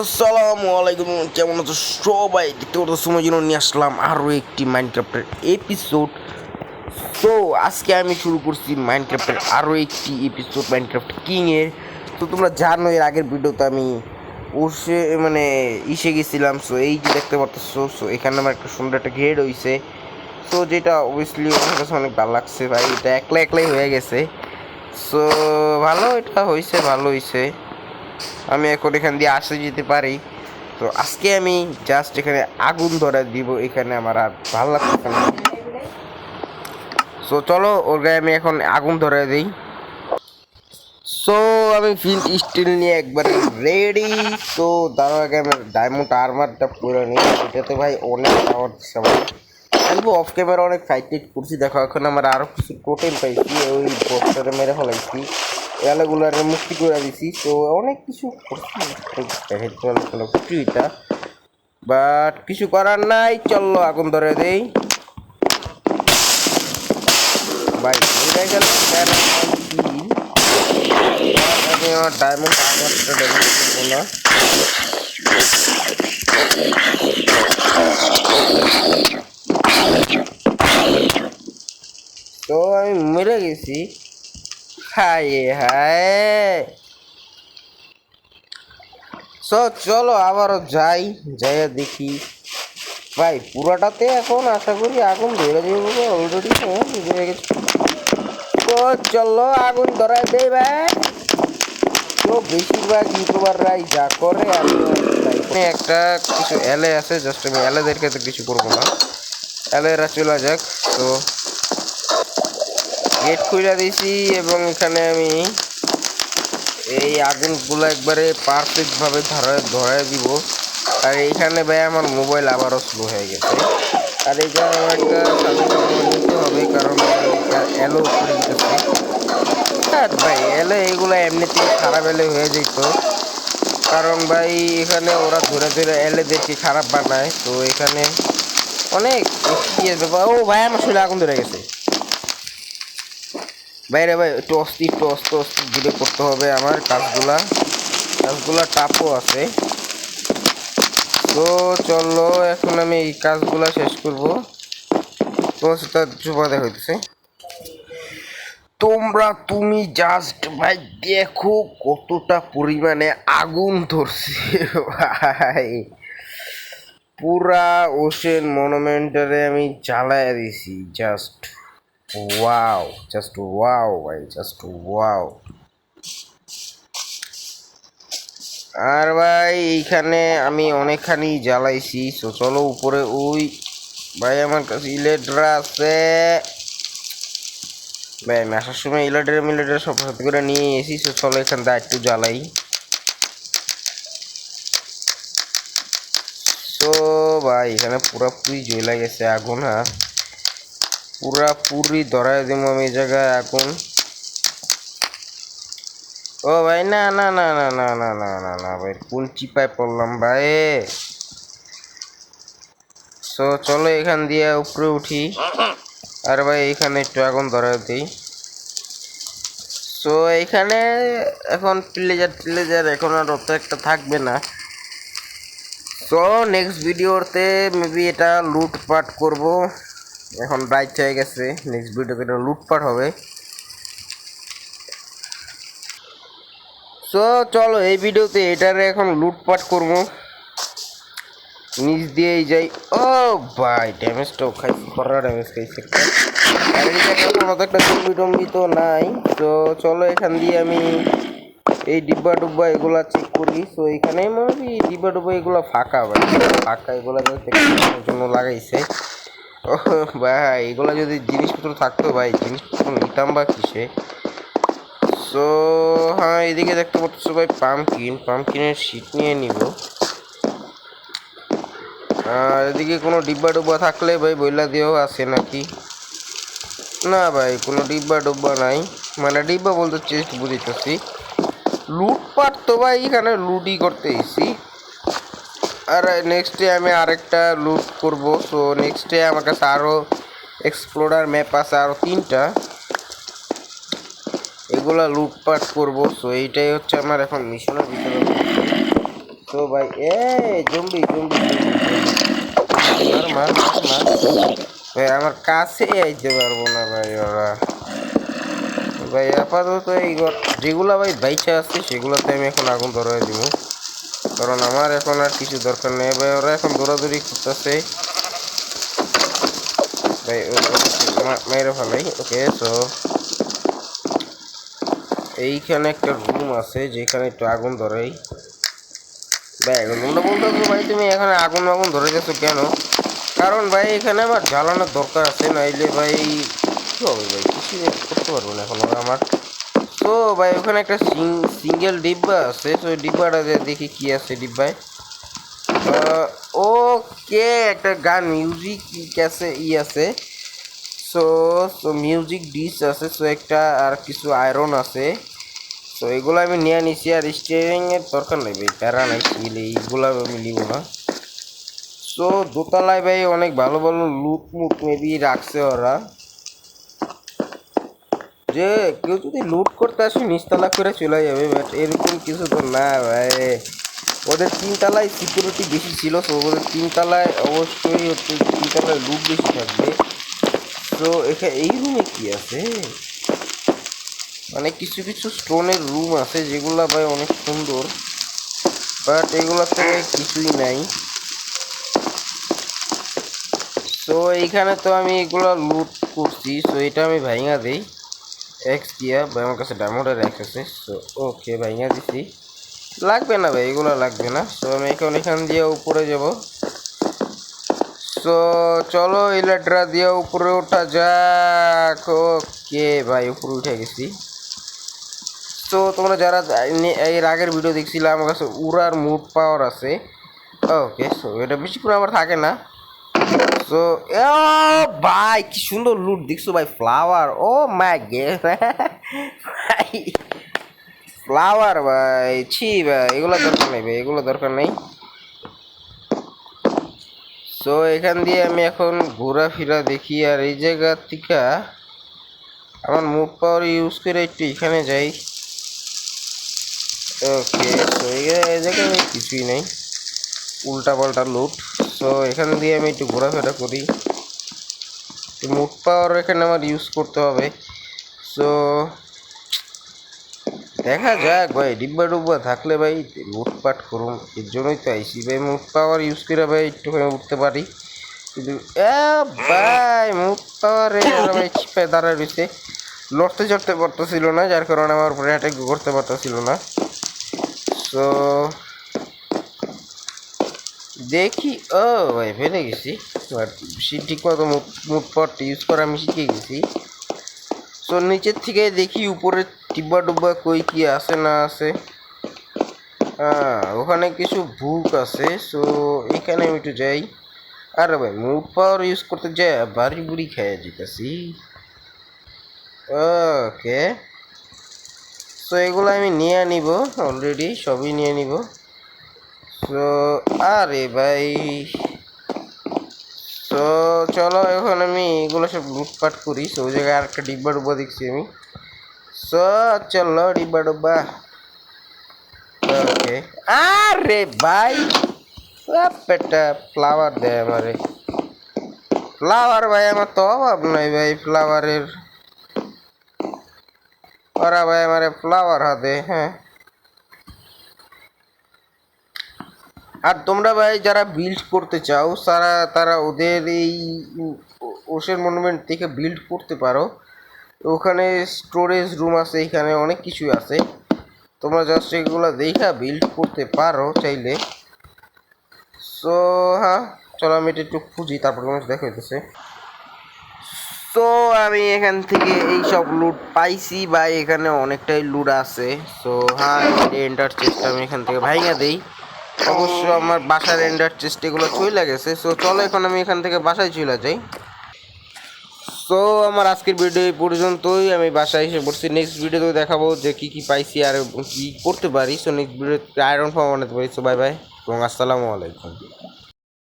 আসসালামু আলাইকুম, কেমন আছো সবাই? দেখতে পাচ্ছ সময় জন্য নিয়ে আসলাম আরও একটি মাইনক্রাফটের এপিসোড। তো আজকে আমি শুরু করছি মাইনক্রাফটের আরও একটি এপিসোড, মাইনক্রাফট কিংয়ের। তো তোমরা জানো এর আগের ভিডিওতে আমি বসে ইসে গেছিলাম। সো এই যে দেখতে পাচ্ছ, সো এখানে আমার একটা সুন্দর একটা ঘের হয়েছে। সো যেটা অবভিয়াসলি আমার কাছে অনেক ভালো লাগছে ভাই, এটা একলাই হয়ে গেছে। সো ভালো, এটা হয়েছে, ভালো হয়েছে। আমি এখন এখান দিয়ে আসতে যেতে পারি। তো আজকে আমি জাস্ট এখানে আগুন ধরা দিব, এখানে আমার আর ভালো লাগছে না। সো চলো ওর গায়ে আমি এখন আগুন ধরে দিই। সো আমি ফিল্ড স্টিল নিয়ে একবারে রেডি। তো তার আগে আমি ডায়মন্ড আর্মারটা পরে নিই, এটাতে ভাই অনেক পাওয়ার দিচ্ছে আমার। আমি অফ ক্যামেরা অনেক ফাইট করছি, দেখো এখন আমার আরও কিছু টোটেম পাইছি, ওই পোস্টারে মেরে ফেলাইছি, এলাগুলার মুক্তি করে দিছি। তো অনেক কিছু করছি এটা, বাট কিছু করার নাই। চলো আগুন ধরে দেই ভাই, হয়ে গেল। আমি আমার ডায়মন্ড আর্মারটা ড্যামেজ করবো না। তো আমি মরে গেছি। হায় হায়। সো চলো আবারও যাই, যাইয়া দেখি ভাই পুরাটাতে এখন আশা করি আগুন ধরে দেবো। অলরেডি হয়ে গেছে। তো চলো আগুন ধরাই দেই ভাই। তো বেশিরভাগ ইউটিউবাররাই যা করে আমি একটা কিছু এলে আছে, জাস্ট আমি এলেদেরকে তো কিছু করবো না, এলেরা চলে যাক। তো গেট খুলে দিয়েছি এবং এখানে আমি এই আগুনগুলো একবারে পারফেক্টভাবে ধরায় দিব। আর এইখানে ভাই আমার মোবাইল আবারও স্লো হয়ে গেছে, আর এইটা আমার একটা নিতে হবে, কারণ এলো করে দিতেছে। ভাই এলে এগুলো এমনিতেই খারাপ এলে হয়ে যেত, কারণ ভাই এখানে ওরা ধরে ধরে এলেদেরকে খারাপ বানায়। তো এখানে অনেক ও ভাই আমার শরীরে আগুন ধরে গেছে। বাইরে ভাই একটু অস্থির ধীরে করতে হবে আমার কাজগুলা টাপও আছে। তো চলো এখন আমি এই কাজগুলা শেষ করবো। তোমার সাথে জুবাদে হইতেছে। তুমি জাস্ট ভাই দেখো কতটা পরিমাণে আগুন ধরছে ভাই, পুরা ওশেন মনুমেন্টারে আমি জ্বালায় দিছি। জাস্ট ওয়াও ভাই, জাস্ট ওয়াও। আর ভাই এইখানে আমি অনেকখানি জ্বালাইছি। তো চলো উপরে ওই ভাই আমার কাছে ইলেকট্রা আছে ভাই, আমি আসার সময় মিলেটার সব সাথে করে নিয়ে এসি। তো চলো এখান থেকে একটু জ্বালাই। তো ভাই এখানে পুরাপুরি জ্বলে গেছে আগুন। হ্যাঁ পুরাপুরি ধরাই দিব আমি এই জায়গায় আগুন। ও ভাই না না না না না না না না না ভাই, কোন চিপায় পড়লাম ভাই। সো চলো এখান দিয়ে উপরে উঠি, আর ভাই এখানে একটু আগুন ধরা দিই। সো এখানে এখন প্লেজার এখন আর অত একটা থাকবে না। সো নেক্সট ভিডিওতে মেবি এটা লুটপাট করব। এখন রাইট হয়ে গেছে, নেক্সট ভিডিওতে এটা লুটপাট হবে। সো চলো এই ভিডিওতে এটারে এখন লুটপাট করবো, নিচ দিয়েই যাই। ও ভাই ড্যামেজটাও খাইছি, খরা ড্যামেজ খাইছি একটা। আর এই মতো একটা জম্বি তো নাই। তো চলো এখান দিয়ে আমি এই ডিব্বা ডুব্বা এগুলা চেক করি। তো এখানে মনে হয় ডিব্বা ডুব্বা এগুলো ফাঁকা ভাই, ফাঁকা এগুলা জন্য লাগাইছে। ও ভাই এগুলা যদি জিনিসপত্র থাকতো ভাই, জিনিসপত্র নিতাম বা কিসে। সো হ্যাঁ এদিকে দেখতে পাচ্ছ ভাই পাম্পকিনের শীট নিয়ে নিব। আর এদিকে কোনো ডিব্বা ডুব্বা থাকলে ভাই বইলা দিয়েও আছে নাকি। না ভাই কোনো ডিব্বা ডুব্বা নাই, মানে ডিব্বা বলতে চেস্ট বুঝিতেছি। লুটপাট তো ভাই এখানে লুটই করতে এসেছি। আর নেক্সটে আমি আরেকটা লুট করব। সো নেক্সটে আমার কাছে আরও এক্সপ্লোরার ম্যাপ আছে আরও 3টা, এগুলা লুটপাট করব। সো এইটাই হচ্ছে আমার এখন মিশনের ভিতরে। তো ভাই এ জম্বি জম্বি মার মার মার মার ভাই আমার কাছে আইতে পারবো না ভাই ওরা ভাই আপাতত এই যেগুলা ভাই বাইচা আছে সেগুলোতে আমি এখন আগুন ধরাই দিব কারণ আমার এখন আর কিছু দরকার নেই ভাই ওরা এখন দৌড়াদৌড়ি করতেছে ভাই মেরে ফেলাই ওকে সো এইখানে একটা রুম আছে যেখানে একটু আগুন ধরাই ভাই এখন তোমরা বলতেছো ভাই তুমি এখানে আগুন আগুন ধরে গেছো কেন কারণ ভাই এখানে আমার জ্বালানোর দরকার আছে নাইলে ভাই কি হবে ভাই কিছু করতে পারবো না এখন আমার তো ভাই ওখানে একটা সিঙ্গেল ডিব্বা আছে তো ডিব্বাটা দেখি কি আছে ডিব্বায় ওকে একটা গান মিউজিক আছে আছে সো সো মিউজিক ডিস আছে সো একটা আর কিছু আয়রন আছে তো এগুলো আমি নিয়ে নিছি আর স্টিয়ারিং এর দরকার নেই ভাই প্যারা নাই এইগুলো আমি নিব না সো দোতলায় ভাই অনেক ভালো ভালো লুট মুট মেবি রাখছে ওরা যে কেউ যদি লুট করতে আসে নিচতলা করে চলে যাবে বাট এরকম কিছু তো না ভাই ওদের তিনতলায় সিকিউরিটি বেশি ছিল তো ওদের তিনতলায় অবশ্যই হচ্ছে তিনতলায় লুট বেশি থাকবে তো এখানে এই রুমে কি আছে মানে কিছু কিছু স্টোনের রুম আছে যেগুলা ভাই অনেক সুন্দর বাট এগুলাতে কিছুই নাই তো এইখানে তো আমি এগুলা লুট করছি তো এটা আমি ভাঙা দিই এক্স দিয়া ভাই আমার কাছে ডায়মন্ডের এক্স আছে সো ওকে ভাঙা দিছি লাগবে না ভাই এগুলো লাগবে না সো আমি এখন এখান দিয়ে উপরে যাব সো চলো এই লেটার দিয়ে উপরে ওঠা যাক ওকে ভাই উপরে উঠে গেছি তো তোমরা যারা এর আগের ভিডিও দেখছিলে আমার কাছে উড়ার মুড পাওয়ার আছে ওকে সো এটা বেশিক্ষণ আমার থাকে না সো ভাই কি সুন্দর লুট দেখছো ভাই ফ্লাওয়ার ও মাই গড ভাই ফ্লাওয়ার ভাই ছি ভাই এগুলো দরকার নেই ভাই এগুলো দরকার নেই সো এখান দিয়ে আমি এখন ঘোরাফেরা দেখি আর এই জায়গা থেকে আমার মুভ পাওয়ার ইউজ করে একটু এখানে যাই ওকে সো এই জায়গায় কিছুই নেই উল্টা পাল্টা লুট সো এখান দিয়ে আমি একটু ঘোরাফেরা করি মুভ পাওয়ার এখানে আমার ইউজ করতে হবে সো দেখা যাক ভাই ডিব্বা ডুব্বা থাকলে ভাই লুটপাট করুন এর জন্যই তো আইসি ভাই মুভ পাওয়ার ইউজ করে ভাই একটুখানি উঠতে পারি কিন্তু ভাই মুভ পাওয়ারে ভাই চিপায় দাঁড়ায় রয়েছে লড়তে চড়তে পারতেছিল না যার কারণে আমার উপরে অ্যাটাক করতে পারতেছিল না সো দেখি ও ভাই ফেলে গেছি ঠিক মতো মুভ পাওয়ারটা ইউজ করা আমি শিখে গেছি সো নিচের থেকে দেখি উপরে টিব্বা ডুব্বা কই কি আছে না আছে ওখানে কিছু বুক আছে সো এখানে আমি একটু যাই আরে ভাই মুভ পাওয়ার ইউজ করতে যাই বাড়ি বুড়ি খেয়ে যেতেছি ওকে সো এগুলো আমি নিয়ে নিব অলরেডি সবই নিয়ে নিব সো আরে ভাই তো চলো এখন আমি এগুলো সব লুটপাট করি সো ওই জায়গায় আরেকটা ডিব্বা ডুব্বা দেখছি আমি সো চলো ডিব্বা ডুব্বা ওকে আরে ভাই পেটা ফ্লাওয়ার দেয় আমারে ফ্লাওয়ার ভাই আমার তো অভাব নাই ভাই ফ্লাওয়ারের ওরা ভাই আমারে ফ্লাওয়ার হাতে হ্যাঁ আর তোমরা ভাই যারা বিল্ড করতে চাও তারা ওদের এই ওশের মনুমেন্ট থেকে বিল্ড করতে পারো ওখানে স্টোরেজ রুম আছে এখানে অনেক কিছু আছে তোমরা জাস্ট এগুলো দেখা বিল্ড করতে পারো চাইলে সো হ্যাঁ চলো আমি এটা একটু খুঁজি তারপর তোমার দেখা হইতেছে তো আমি এখান থেকে এই সব লুট পাইছি বা এখানে অনেকটাই লুট আছে সো হ্যাঁ এন্টার চেস্ট আমি এখান থেকে ভাঙা দেই অবশ্য আমার বাসার এন্ডার চেস্ট এগুলো চলে গেছে সো চলো এখন আমি এখান থেকে বাসায় চলে যাই সো আমার আজকের ভিডিও এই পর্যন্তই আমি বাসায় এসে পড়ছি নেক্সট ভিডিওতে দেখাবো যে কী কী পাইছি আর কী করতে পারি সো নেক্সট ভিডিওতে আয়রন ফর্ম বানাতে পারি সো বাই বাই এবং আসসালামু আলাইকুম